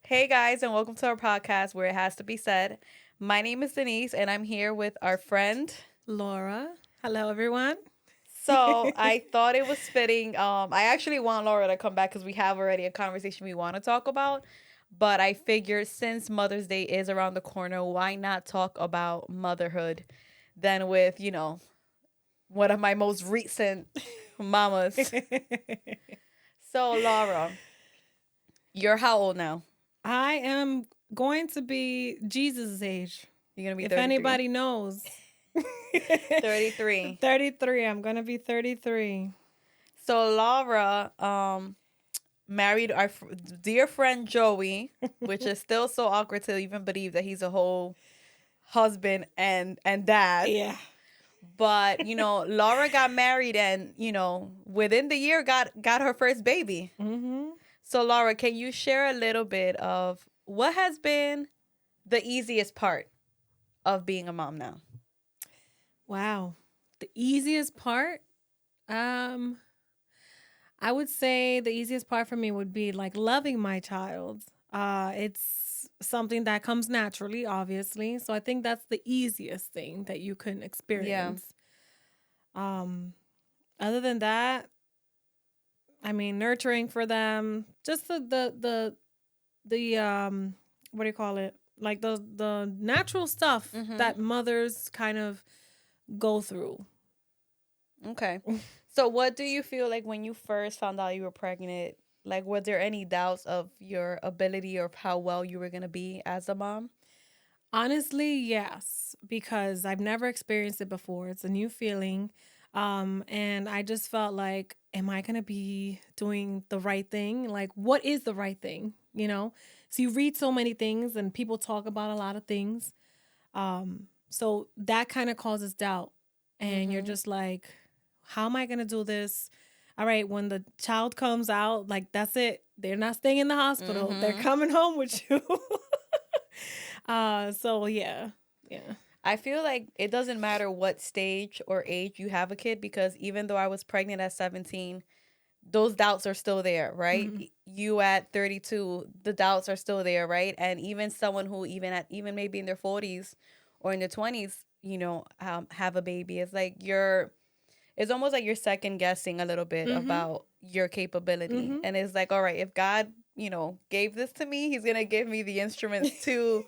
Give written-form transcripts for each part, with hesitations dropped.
Hey guys, and welcome to our podcast where it has to be said. My name is Denise, and I'm here with our friend. Laura. Hello, everyone. So I thought it was fitting. I actually want Laura to come back because we have already a conversation we want to talk about. But I figured since Mother's Day is around the corner, why not talk about motherhood? Then with one of my most recent mamas. So Laura, you're how old now? I am going to be Jesus' age. You're gonna be If 33. anybody knows. 33. 33. I'm going to be 33. So Laura married our dear friend Joey, which is still so awkward to even believe that he's a whole husband and dad. Yeah. But Laura got married and within the year got her first baby. Mm-hmm. So Laura, can you share a little bit of what has been the easiest part of being a mom now? Wow. The easiest part, um, I would say the easiest part for me would be like loving my child. It's something that comes naturally, obviously. So I think that's the easiest thing that you can Yeah. experience. Um, Other than that, I mean, nurturing for them, just the what do you call it? Like the natural stuff Mm-hmm. that mothers kind of go through. Okay. So what do you feel like when you first found out you were pregnant? Like, were there any doubts of your ability or of how well you were gonna be as a mom? Honestly, yes, because I've never experienced it before. It's a new feeling. And I just felt like, am I gonna be doing the right thing? Like, what is the right thing? So you read so many things and people talk about a lot of things. So that kind of causes doubt. And you're Mm-hmm. just like, how am I going to do this? All right, when the child comes out, like that's it. They're not staying in the hospital. They're Mm-hmm. coming home with you. So yeah. Yeah. I feel like it doesn't matter what stage or age you have a kid because even though I was pregnant at 17, those doubts are still there, right? Hmm. You at 32, the doubts are still there, right? And even someone who even maybe in their 40s or in their 20s, have a baby, it's almost like you're second guessing a little bit Hmm. about your capability. Hmm. And it's like, all right, if God, gave this to me, he's going to give me the instruments to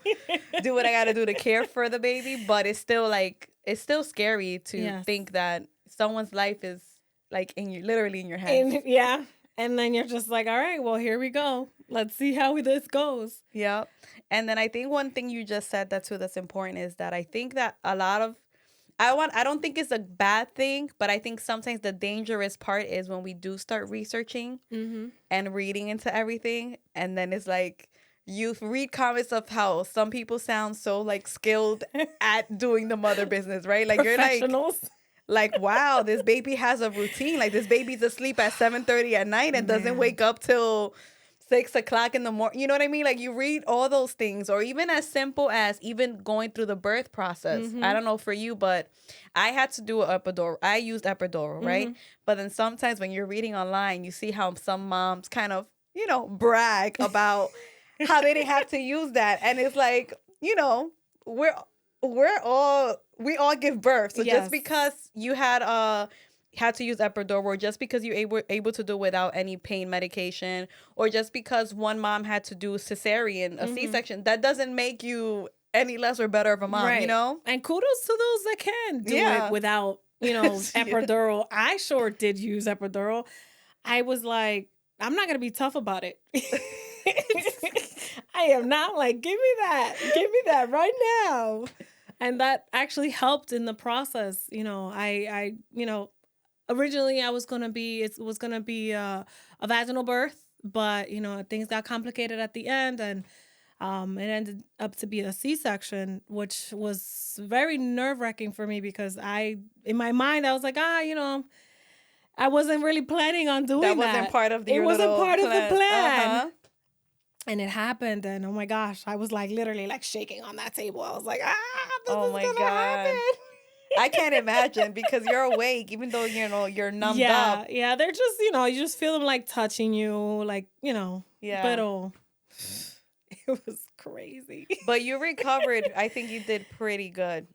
do what I got to do to care for the baby. But it's still scary to Yes. think that someone's life is like literally in your hands. And yeah. And then you're just like, all right, well, here we go. Let's see how this goes. Yeah. And then I think one thing you just said that's important is that I think that a lot of I don't think it's a bad thing, but I think sometimes the dangerous part is when we do start researching Hmm. and reading into everything, and then it's like you read comments of how some people sound so like skilled at doing the mother business, right? Like you're Professionals. like wow, this baby has a routine. Like this baby's asleep at 7:30 at night and doesn't Man. wake up till 6 o'clock in the morning. You know what I mean? Like you read all those things, or even as simple as even going through the birth process. I Hmm. don't know for you, but I had to do an epidural. I used epidural, right? Hmm. But then sometimes when you're reading online, you see how some moms kind of, brag about how they didn't have to use that. And it's like, we're we all give birth. So just Yes. because you had to use epidural, or just because you able to do it without any pain medication, or just because one mom had to do cesarean, a Hmm. C-section, that doesn't make you any less or better of a mom, you Right. know? And kudos to those that can do it Yeah. without, Yeah. epidural. I sure did use epidural. I was like, I'm not going to be tough about it. I am not like, give me that. Give me that right now. And that actually helped in the process. Originally I was going to be, it was going to be a vaginal birth, but, things got complicated at the end and it ended up to be a C-section, which was very nerve-wracking for me because in my mind, I was like, I wasn't really planning on That doing wasn't that. part of It your wasn't little part of the plan. plan. Uh-huh. And it happened, and oh my gosh, I was like literally like shaking on that table. I was like, this Oh is my gonna happen. God. I can't imagine because you're awake, even though you're numbed Yeah, up. yeah, they're just, you just feel them like touching you, like, Yeah. but It was crazy. But you recovered. I think you did pretty good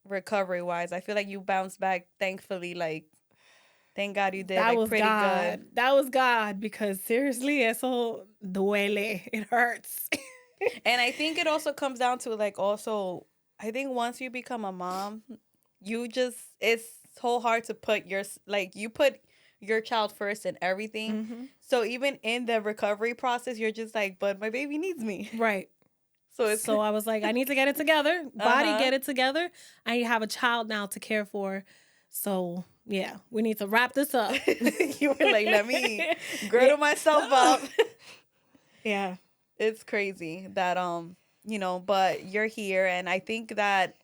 recovery wise. I feel like you bounced back, thankfully. Like, thank God you did, That like, was pretty God. good. That was God because seriously, eso duele. It hurts. And I think it also comes down to, like, also, I think once you become a mom, you just, it's so hard to put like, you put your child first in everything. hmm So even in the recovery process, you're just like, but my baby needs me. Right. So it's, So I was like, I need to get it together. Body, uh-huh. get it together. I have a child now to care for. So yeah, we need to wrap this up. You were like, let me Yeah. girdle myself up. Yeah. It's crazy that, but you're here. And I think that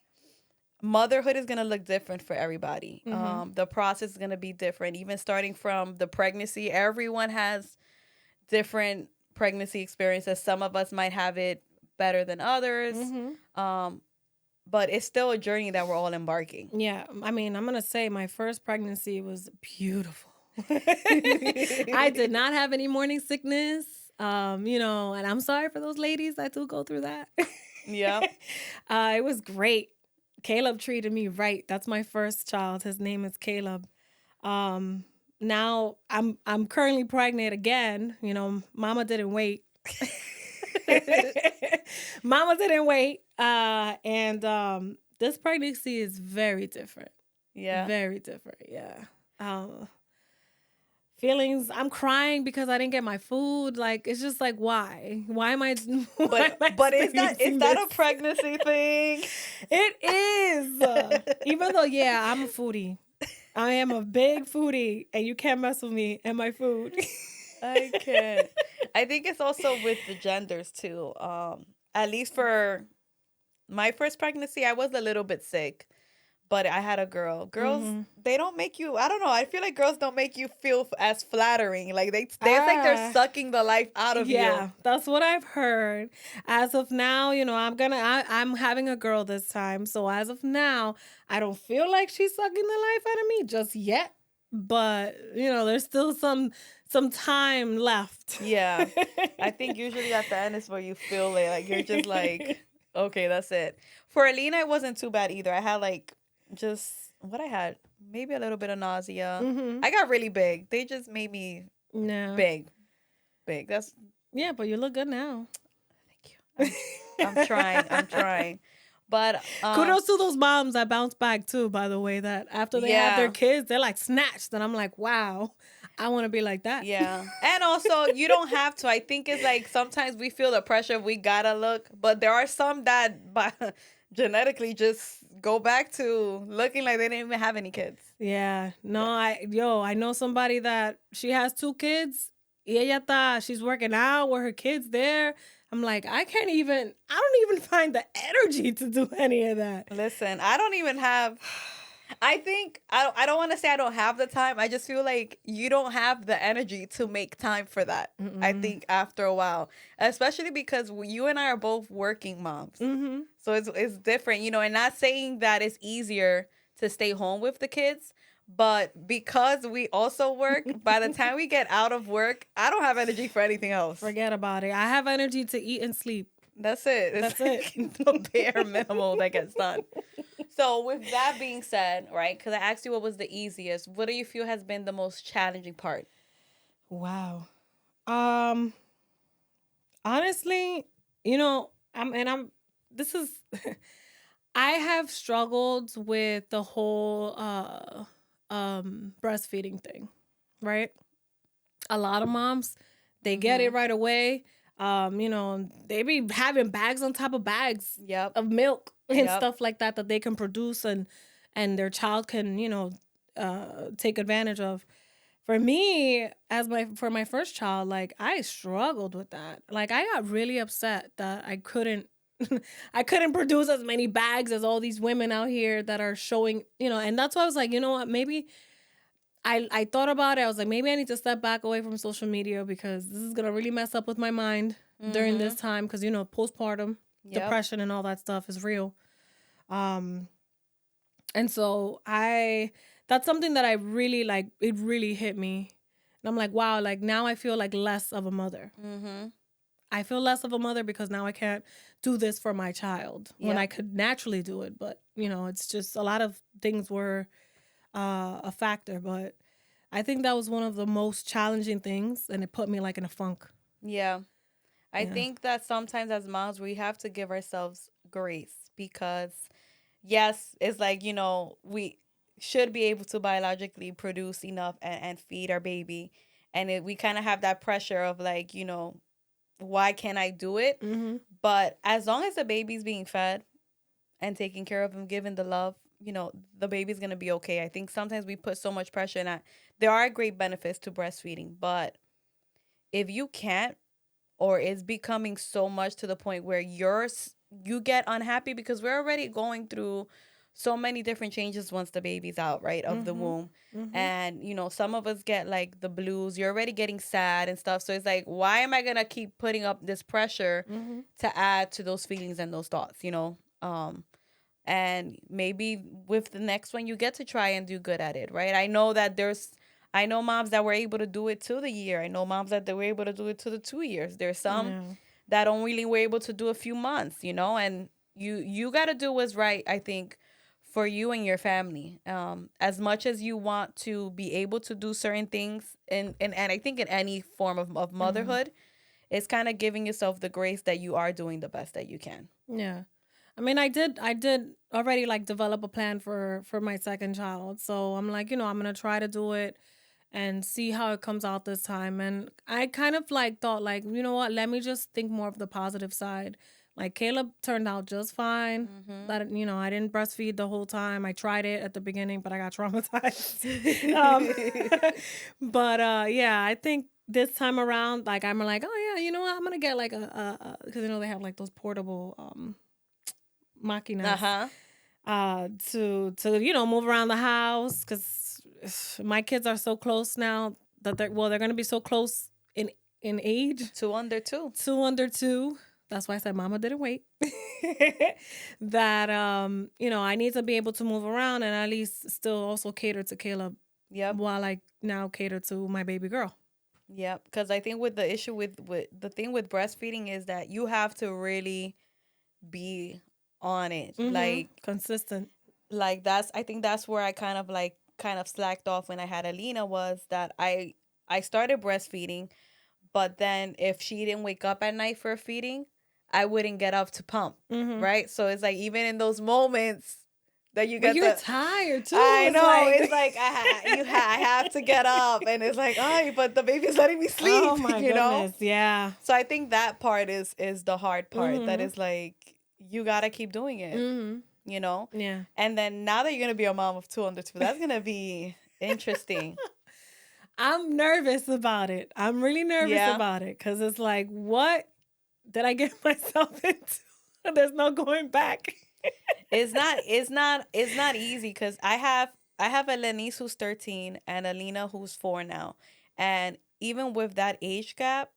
motherhood is going to look different for everybody. hmm The process is going to be different, even starting from the pregnancy. Everyone has different pregnancy experiences. Some of us might have it better than others. hmm Um, but it's still a journey that we're all embarking. Yeah. I mean, I'm going to say my first pregnancy was beautiful. I did not have any morning sickness. And I'm sorry for those ladies that do go through that. Yep. It was great. Caleb treated me right. That's my first child. His name is Caleb. Now I'm currently pregnant again. Mama didn't wait. Mama didn't wait. And this pregnancy is very different. Yeah. Very different. Yeah. Feelings. I'm crying because I didn't get my food. Like it's just like why? Why am I? Why am I But is that experiencing a this? pregnancy thing? It is. Even though, yeah, I'm a foodie. I am a big foodie, and you can't mess with me and my food. I can't. I think it's also with the genders too. At least for my first pregnancy, I was a little bit sick, but I had a girl. Girls, hmm they don't make you. I don't know. I feel like girls don't make you feel as flattering. Like it's like they're Ah, sucking the life out of you. yeah, that's what I've heard. As of now, I'm having a girl this time, so as of now, I don't feel like she's sucking the life out of me just yet. But there's still some time left. Yeah, I think usually at the end is where you feel it. Like you're just like, okay, that's it. For Alina, it wasn't too bad either. I had like just what I had, maybe a little bit of nausea. hmm I got really big. They just made me No. big, big. That's Yeah, but you look good now. thank you. I'm trying. I'm trying. But Kudos to those moms that bounce back too, by the way, that after they have their yeah. kids, they're like snatched. And I'm like, wow, I want to be like that. Yeah. And also, you don't have to. I think it's like sometimes we feel the pressure we gotta look, but there are some that genetically just go back to looking like they didn't even have any kids. Yeah. No, I know somebody that she has 2 kids. Y ella she's working out with her kids there. I'm like, I don't even find the energy to do any of that. Listen, I don't even have. I think I don't want to say I don't have the time. I just feel like you don't have the energy to make time for that. I Mm-mm. think after a while, especially because you and I are both working moms, Mm-hmm. so it's different, and not saying that it's easier to stay home with the kids, but because we also work, by the time we get out of work, I don't have energy for anything else. Forget about it. I have energy to eat and sleep. That's it. That's It's it. the bare minimal that gets done. So with that being said, right, because I asked you what was the easiest, what do you feel has been the most challenging part? Wow. Um, Honestly, I'm this is I have struggled with the whole breastfeeding thing, right? A lot of moms, they get Mm-hmm. it right away. They be having bags on top of bags Yep. of milk and Yep. stuff like that they can produce and their child can, take advantage of. For me, for my first child, like I struggled with that. Like I got really upset that I couldn't I couldn't produce as many bags as all these women out here that are showing, and that's why I was like, you know what, maybe I thought about it. I was like, maybe I need to step back away from social media because this is gonna really mess up with my mind during Mm-hmm. this time because postpartum Yep. depression and all that stuff is real. Um and so that's something that I really like, it really hit me. And I'm like, wow, like now I feel like less of a mother. Mm-hmm. I feel less of a mother because now I can't do this for my child when I Yep. could naturally do it. But, it's just a lot of things were a factor. But I think that was one of the most challenging things, and it put me like in a funk. Yeah. I Yeah. think that sometimes as moms, we have to give ourselves grace because, yes, it's like, we should be able to biologically produce enough and feed our baby. And we kind of have that pressure of like, why can't I do it? Mm-hmm. But as long as the baby's being fed and taken care of and given the love, the baby's going to be okay. I think sometimes we put so much pressure in that. There are great benefits to breastfeeding, but if you can't, or it's becoming so much to the point where you get unhappy because we're already going through so many different changes once the baby's out, right, of the Mm-hmm. womb. Mm-hmm. And some of us get like the blues. You're already getting sad and stuff, so it's like, why am I gonna keep putting up this pressure Mm-hmm. to add to those feelings and those thoughts, and maybe with the next one you get to try and do good at it, right? I know moms that were able to do it to the year. I know moms that they were able to do it to the 2 years. There's some Yeah. that only were able to do a few months, and you got to do what's right, I think, for you and your family. As much as you want to be able to do certain things, and I think in any form of Mm-hmm. motherhood, it's kind of giving yourself the grace that you are doing the best that you can. Yeah. I mean, I did already like develop a plan for my second child. So I'm like, I'm gonna try to do it and see how it comes out this time. And I kind of like thought like, you know what, let me just think more of the positive side. Like Caleb turned out just fine. Mm-hmm. That I didn't breastfeed the whole time. I tried it at the beginning, but I got traumatized. um, but yeah, I think this time around, like I'm like, oh yeah, you know what, I'm gonna get like because they have like those portable máquinas Uh-huh. to move around the house because my kids are so close now that they're going to be so close in age. Two under two. 2 under 2. That's why I said mama didn't wait. That I need to be able to move around and at least still also cater to Caleb Yep. while I now cater to my baby girl. Yep. Because I think with the issue with the thing with breastfeeding is that you have to really be on it. Mm-hmm. Consistent. Like I think that's where I kind of slacked off when I had Alina, was that I started breastfeeding, but then if she didn't wake up at night for feeding, I wouldn't get up to pump, Mm-hmm. right? So it's like even in those moments that you But get you're the tired too. I It's know. like It's like I have to get up, and it's like, oh, but the baby's letting me oh sleep, my goodness, yeah. So I think that part is the hard part. That Mm-hmm. is like you gotta keep doing it, Mm-hmm. you know. Yeah. And then now that you're gonna be a mom of two under two, that's gonna be interesting. I'm nervous about it. I'm really nervous Yeah, about it because it's like, what did I get myself into? There's no going back. it's not easy because I have a Denise who's 13 and Alina who's 4 now, and even with that age gap,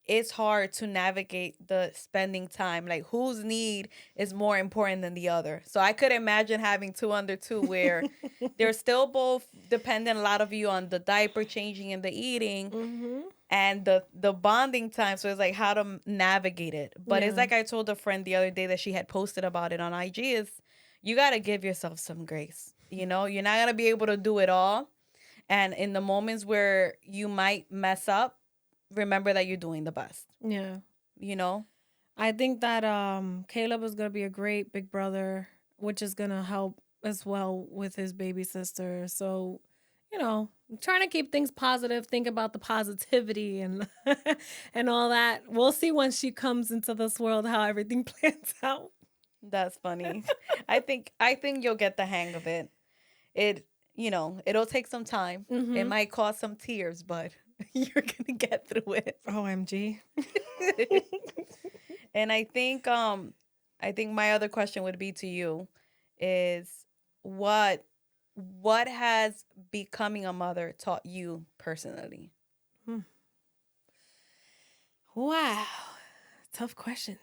it's hard to navigate the spending time. Like whose need is more important than the other. So I could imagine having two under two where they're still both dependent a lot of you on the diaper changing and the eating Mm-hmm. and the bonding time. So it's like how to navigate it. But it's Yeah. like I told a friend the other day that she had posted about it on IG, is you got to give yourself some grace. You're not going to be able to do it all. And in the moments where you might mess up, remember that you're doing the best, Yeah. you know? I think that Caleb is gonna be a great big brother, which is gonna help as well with his baby sister. So, trying to keep things positive, think about the positivity and and all that. We'll see once she comes into this world how everything plans out. That's funny. I think you'll get the hang of it. It'll take some time. It Mm-hmm. might cause some tears, but you're gonna get through it. OMG. And I think my other question would be to you is what has becoming a mother taught you personally? Hmm. Wow. Tough questions.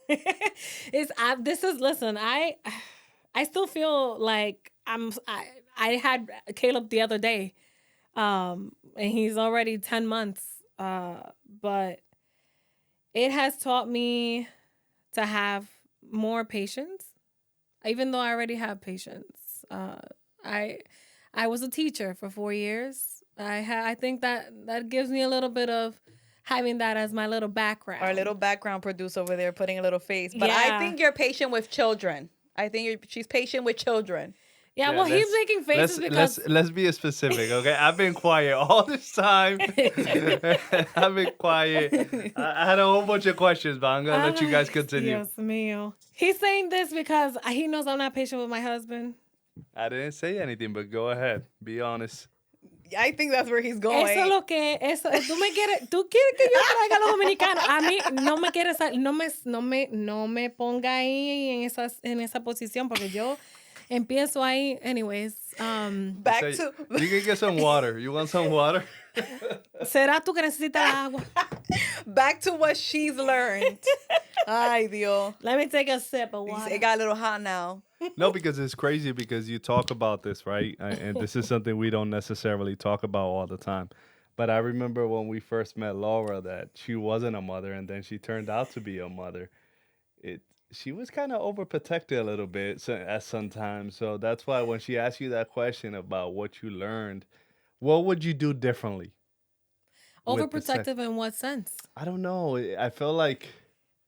This is listen, I still feel like I had Caleb the other day. And he's already 10 months. But It has taught me to have more patience, even though I already have patience. I I was a teacher for 4 years. I think that gives me a little bit of having that as my little Our little background. background producer over there putting a little face. But I Yeah. think you're patient with children. I think she's patient with children. Yeah, Yeah, well, he's let's making let's faces let's because let's be specific, okay? I've been quiet all this time. I've been quiet. I had a whole bunch of questions, but I'm gonna let you Ay, guys continue. Dios mío. He's saying this because he knows I'm not patient with my husband. I didn't say anything, but go ahead. Be honest. I think that's where he's Eso es going. lo que, eso, tú quieres que yo traiga a los dominicanos. A mí no me quieres, no me ponga ahí en esa posición porque yo empiezo ahí, anyways. You Back say to you can get some water. You want some water? ¿Será tú que necesitas agua? back to what she's learned. Ay, Dios. Let me take a sip of It water. got a little hot now. No, because it's crazy because you talk about this, right? And this is something we don't necessarily talk about all the time. But I remember when we first met Laura that she wasn't a mother and then she turned out to be a mother. It She was kind of overprotected a little bit at sometimes. So that's why when she asked you that question about what you learned, what would you do differently with the Overprotective in what sense? I don't know. I feel like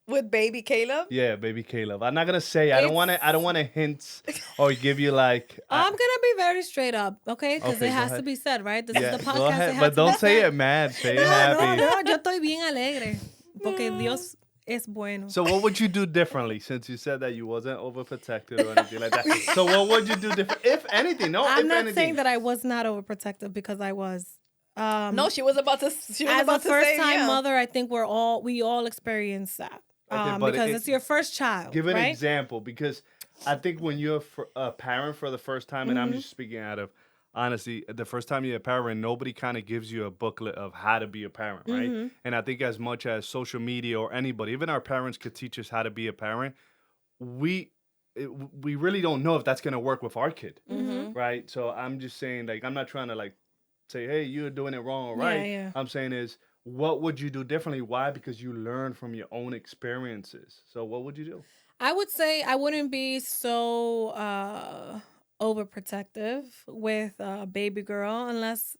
With baby Caleb? yeah, baby Caleb. I'm not gonna say. I don't It's want to hint or give you like. I'm gonna be very straight up, okay? Because Okay, it go has to ahead. be said, right? This Yeah, is the go podcast. It ahead, has but to be don't say said. it mad. Say it No, happy. no, yo estoy bien alegre. Porque Dios es bueno. So what would you do differently since you said that you wasn't overprotected or anything like that? So what would you do different, if anything? No, I'm if not anything. saying that I was not overprotective because I was. No, she was about to. She was As a about to first say, time yeah. mother, I think we all experience that. Okay, but Because it's your first child. give an right? example because I think when you're a parent for the first time, and I'm Mhm. just speaking out of honestly, the first time you're a parent, nobody kind of gives you a booklet of how to be a parent, right? Mhm. And I think as much as social media or anybody, even our parents could teach us how to be a parent, we we really don't know if that's gonna work with our kid, Mhm. right? So I'm just saying, like, I'm not trying to like say, hey, you're doing it wrong or Yeah, right. yeah. I'm saying is, what would you do differently? Why? Because you learn from your own experiences. So what would you do? I would say I wouldn't be so overprotective with a baby girl unless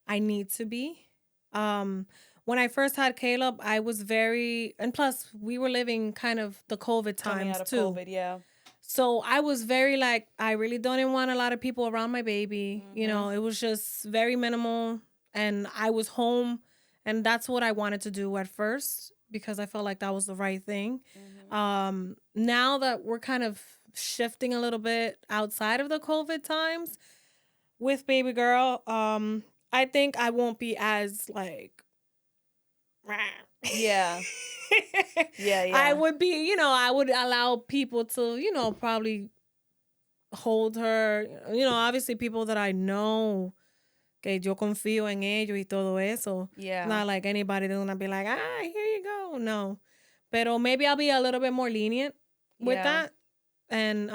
I need to be. Um, when I first had Caleb, I was very, and plus we were living kind of the COVID Coming times out of too. COVID, yeah. So I was very like, I really didn't want a lot of people around my baby. You know, it was just very minimal. And I was home. And that's what I wanted to do at first because I felt like that was the right thing. Now that we're kind of shifting a little bit outside of the COVID times with baby girl, I think I won't be as like Yeah. Yeah, yeah. I would be, I would allow people to, probably hold her, obviously people that I know que yo confío en ellos y todo eso. Yeah. Not like anybody that's gonna be like, here you go. No. Pero maybe I'll be a little bit more lenient with Yeah. that and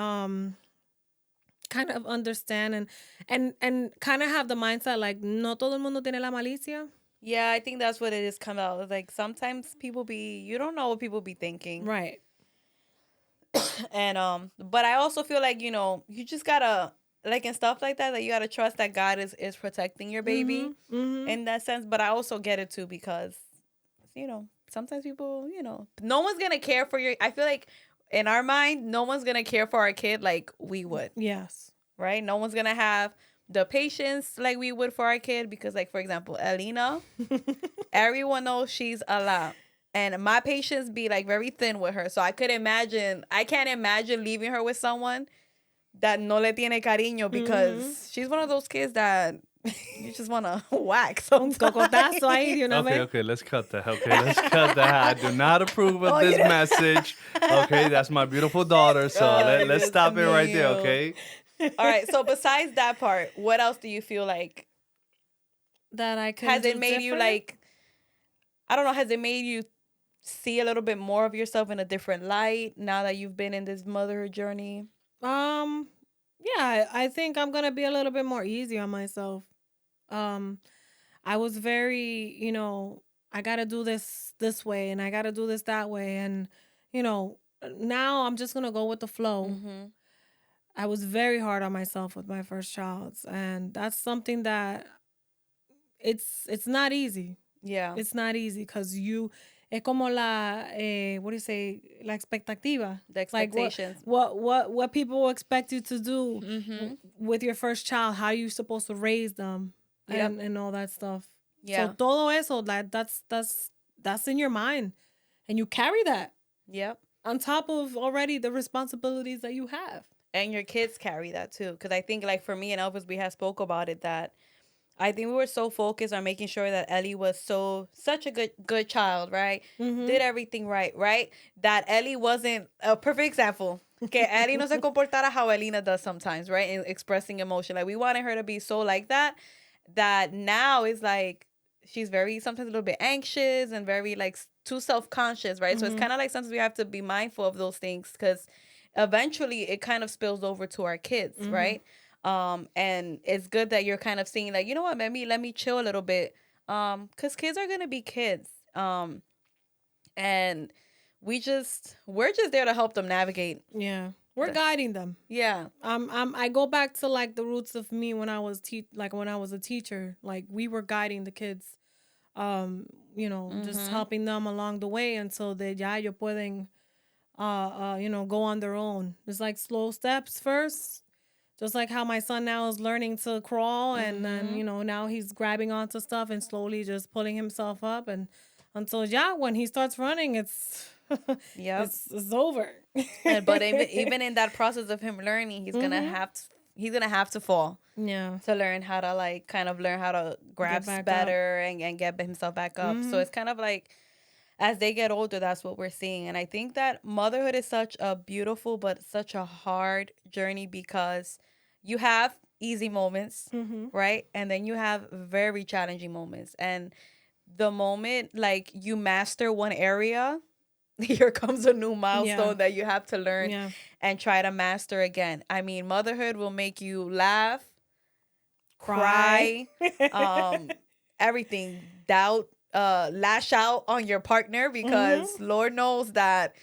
kind of understand and kind of have the mindset like no todo el mundo tiene la malicia. Yeah, I think that's what it is kind of like sometimes you don't know what people be thinking. Right. And but I also feel like, you just gotta like in stuff like that you gotta trust that God is protecting your baby Mhm. in that sense. But I also get it too because, sometimes people, no one's gonna care for your I feel like in our mind, no one's gonna care for our kid like we would. Yes. Right? No one's gonna have the patience like we would for our kid because, like, for example, Elena, everyone knows she's a lot. And my patience be like very thin with her. So I can't imagine leaving her with someone that no le tiene cariño because she's one of those kids that you just want to whack Un sometimes. cocotazo ahí de una vez. Okay, let's cut that. Okay, let's cut that. I do not approve of this message. Okay, that's my beautiful daughter. So let's stop it right there. Okay. All right. So besides that part, what else do you feel like That I can has do it made you different? like? I don't know. Has it made you see a little bit more of yourself in a different light now that you've been in this motherhood journey? Yeah, I think I'm gonna be a little bit more easy on myself. I was very, I got to do this way and I got to do this that way. And, you know, now I'm just going to go with the flow. Mm-hmm. I was very hard on myself with my first child. And that's something that it's not easy. Yeah. It's not easy because es como what do you say, la expectativa. The Like expectations. what people will expect you to do Mm-hmm. with your first child, how you supposed to raise them Yep. and all that stuff. Yeah. So todo eso, that's in your mind. And you carry that Yep. on top of already the responsibilities that you have. And your kids carry that too. Because I think, like, for me and Elvis, we had spoke about it, that I think we were so focused on making sure that Ellie was such a good child, right? Mm-hmm. Did everything right? That Ellie wasn't a perfect example. Que Ellie no se comportara how Elena does sometimes, right? In expressing emotion. Like, we wanted her to be so like that now is like she's very sometimes a little bit anxious and very like too self-conscious, right? So it's Mm-hmm. kind of like sometimes we have to be mindful of those things because eventually it kind of spills over to our kids, Mm-hmm. right? And it's good that you're kind of seeing like, you know what, let me chill a little bit. Because kids are gonna be kids. And we're just there to help them navigate. Yeah. We're guiding them. Yeah. I go back to like the roots of me when I was when I was a teacher. Like we were guiding the kids, you know, just helping them along the way until they ya ellos pueden, you know, go on their own. It's like slow steps first, just like how my son now is learning to crawl, and then you know now he's grabbing onto stuff and slowly just pulling himself up, and until when he starts running, it's Yep. it's over. But even in that process of him learning, he's gonna have to fall. Yeah. To learn how to like kind of learn how to grasp better and get himself back up. So it's kind of like as they get older, that's what we're seeing. And I think that motherhood is such a beautiful but such a hard journey because you have easy moments, right? And then you have very challenging moments. And the moment like you master one area, here comes a new milestone that you have to learn and try to master again. I mean, motherhood will make you laugh, cry, everything, doubt, lash out on your partner because Lord knows that,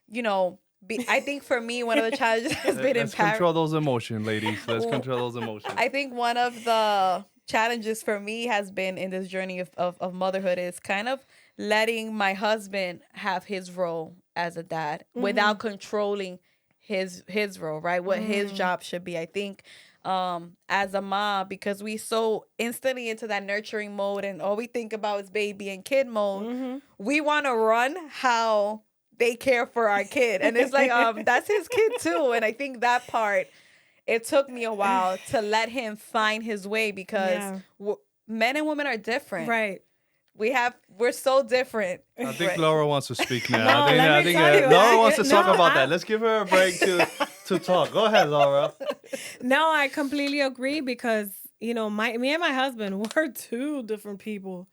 you know, I think for me, one of the challenges has been Let's control those emotions, ladies. Let's control those emotions. I think one of the challenges for me has been in this journey of motherhood is kind of letting my husband have his role as a dad without controlling his role, right? What his job should be. I think as a mom, because we so instantly into that nurturing mode and all we think about is baby and kid mode, we want to run how they care for our kid. And it's like, that's his kid too. And I think that part, it took me a while to let him find his way because men and women are different. Right. We're so different. I think Laura wants to speak now. No, I think Laura wants to talk about that. Let's give her a break to talk. Go ahead, Laura. No, I completely agree because, you know, me and my husband, we're two different people.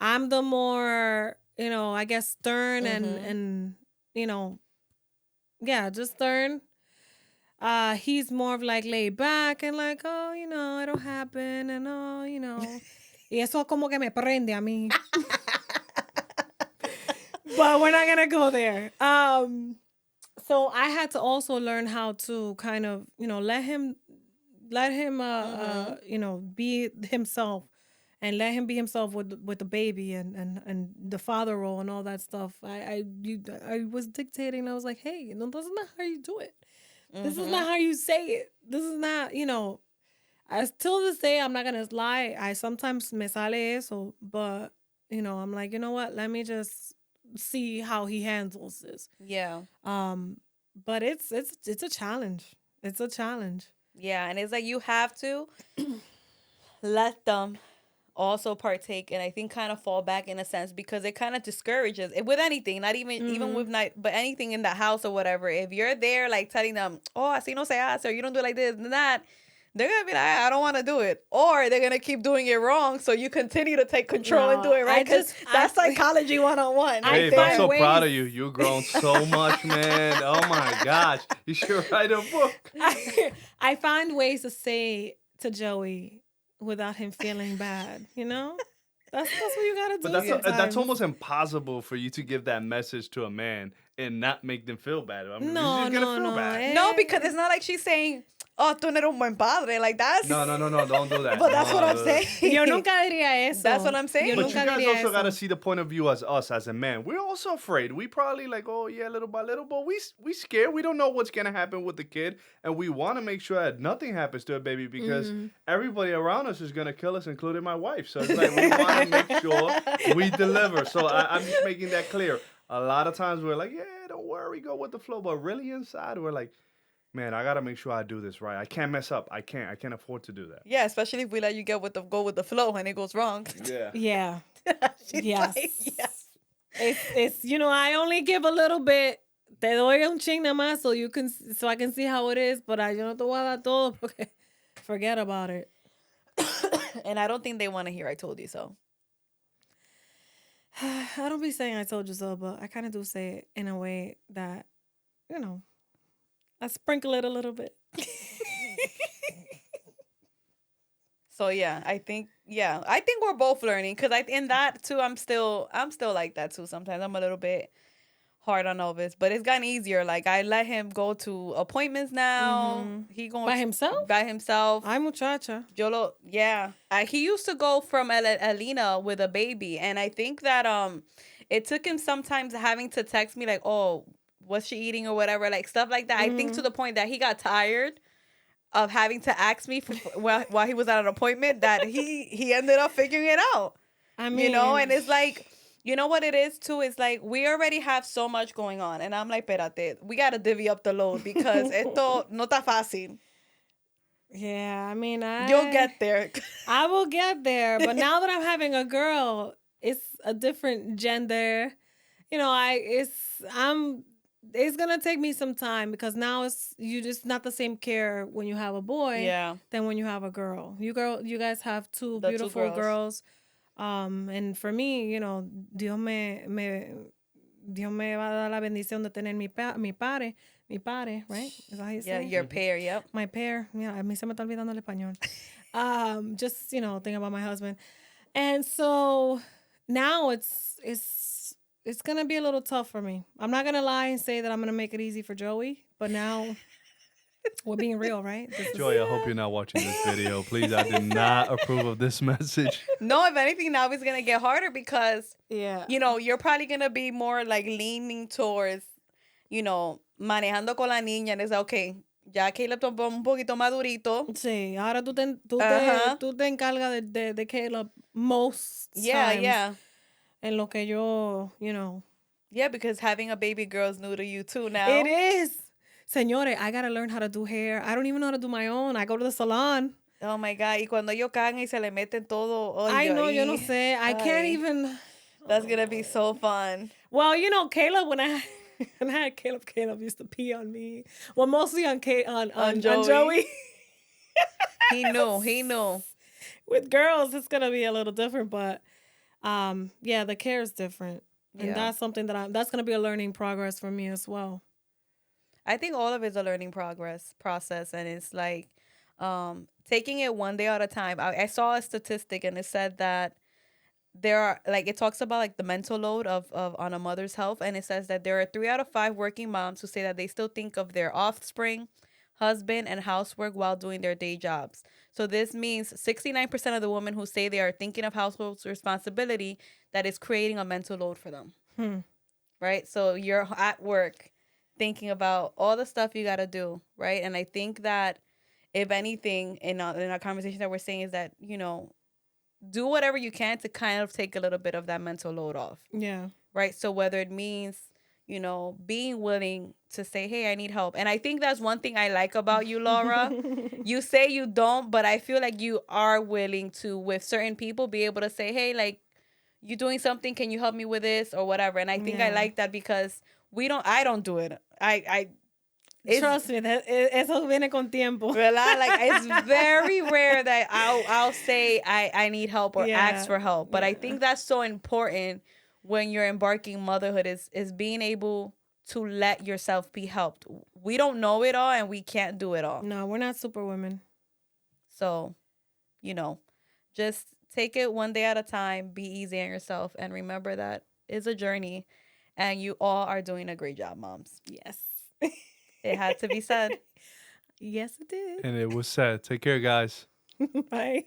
I'm the more, you know, I guess stern and you know, just stern. He's more of like laid back and like, oh, you know, it'll happen and oh, you know. Y eso como que me prende a mí. But we're not gonna go there. So I had to also learn how to kind of, you know, let him you know, be himself and let him be himself with the baby and the father role and all that stuff. I was dictating. I was like, hey, no, that's not how you do it. This is not how you say it. This is not, you know, till this day, I'm not going to lie. I sometimes me sale eso, but, you know, I'm like, you know what? Let me just see how he handles this. Yeah. But it's a challenge. It's a challenge. Yeah, and it's like you have to let them also partake and I think kind of fall back in a sense because it kind of discourages it with anything, not even with but anything in the house or whatever. If you're there like telling them, oh, así no se hace, or you don't do it like this and that, they're gonna be like, I don't want to do it, or they're gonna keep doing it wrong, so you continue to take control and do it right because that's psychology 101. Babe, I'm so proud of you. You've grown so much, man. Oh my gosh, you should write a book. I find ways to say to Joey without him feeling bad, you know? That's what you gotta But do that's sometimes. almost impossible for you to give that message to a man and not make them feel bad. I mean, he's No, just gonna no, feel no. bad. No, because it's not like she's saying, "Oh, tú no eres un buen padre." Like that's. No, no, no, no, don't do that. But that's what I'm saying. Yo nunca diría eso. That's what I'm saying. Yo But nunca you guys diría also gotta eso. see the point of view as us as a man. We're also afraid. We probably like, oh yeah, little by little, but we scared. We don't know what's gonna happen with the kid, and we want to make sure that nothing happens to a baby because everybody around us is gonna kill us, including my wife. So it's like we want to make sure we deliver. So I'm just making that clear. A lot of times we're like, yeah, don't worry, go with the flow, but really inside we're like, man, I gotta make sure I do this right. I can't mess up. I can't afford to do that. Yeah, especially if we let you go with the flow and it goes wrong. Yeah. Yeah. She's Yes. like, yes. It's I only give a little bit. Te doy un ching nada más so I can see how it is, but yo no te voy a dar todo porque forget about it. And I don't think they want to hear I told you so. I don't be saying I told you so, but I kind of do say it in a way that, I sprinkle it a little bit. So yeah, I think we're both learning because in that too, I'm still like that too. Sometimes I'm a little bit hard on Elvis, but it's gotten easier. Like I let him go to appointments now. He going By himself? By himself. Ay, muchacha. He used to go from Alina with a baby, and I think that it took him sometimes having to text me like, oh, what's she eating or whatever, like stuff like that. I think to the point that he got tired of having to ask me while he was at an appointment that he ended up figuring it out. I mean, And it's like, you know what it is too? It's like we already have so much going on. And I'm like, espérate, we got to divvy up the load because esto no está fácil. yeah, I mean, You'll get there. I will get there. But now that I'm having a girl, it's a different gender. It's gonna take me some time because now you just not the same care when you have a boy than when you have a girl. You guys have two beautiful girls. And for me, Dios me va a dar la bendición de tener mi pare, right? Is that how you say? Yeah, your pair, yep. My pair. Yeah, a mí se me está olvidando el español. Just, thinking about my husband. And so now it's going to be a little tough for me. I'm not going to lie and say that I'm going to make it easy for Joey, but now we're being real, right? Joey, I hope you're not watching this video. Please, I did not approve of this message. No, if anything, now it's going to get harder because, yeah, you're probably going to be more like leaning towards, manejando con la niña. And it's okay, ya Caleb está un poquito madurito. Sí, ahora tú te encargas de Caleb most times. Yeah. En lo que yo, Yeah, because having a baby girl is new to you too now. It is. Señores, I got to learn how to do hair. I don't even know how to do my own. I go to the salon. Oh my God. Y cuando ellos cagan y se le meten todo. I know, yo no sé. I can't even. That's going to be so fun. Well, Caleb, when I had Caleb used to pee on me. Well, mostly on Joey. He knew. With girls, it's going to be a little different, but yeah, the care is different. And that's something that's going to be a learning progress for me as well. I think all of it's a learning process. And it's like taking it one day at a time. I saw a statistic and it said that there are it talks about the mental load of on a mother's health. And it says that there are 3 out of 5 working moms who say that they still think of their offspring, husband, and housework while doing their day jobs. So this means 69% of the women who say they are thinking of household responsibility, that is creating a mental load for them. Right? So you're at work thinking about all the stuff you got to do, right? And I think that if anything in our conversation that we're saying is that, do whatever you can to kind of take a little bit of that mental load off. Yeah. Right? So whether it means, being willing to say, hey, I need help. And I think that's one thing I like about you, Laura. You say you don't, but I feel like you are willing to, with certain people, be able to say, hey, you doing something, can you help me with this or whatever? And I think I like that because I don't do it. Trust me, eso viene con tiempo. ¿Verdad? It's very rare that I'll say I need help or ask for help. But I think that's so important when you're embarking motherhood is being able to let yourself be helped. We don't know it all and we can't do it all. No, we're not super women. So, just take it one day at a time, be easy on yourself, and remember that it's a journey, and you all are doing a great job, moms. Yes. It had to be said. Yes, it did. And it was said. Take care, guys. Bye.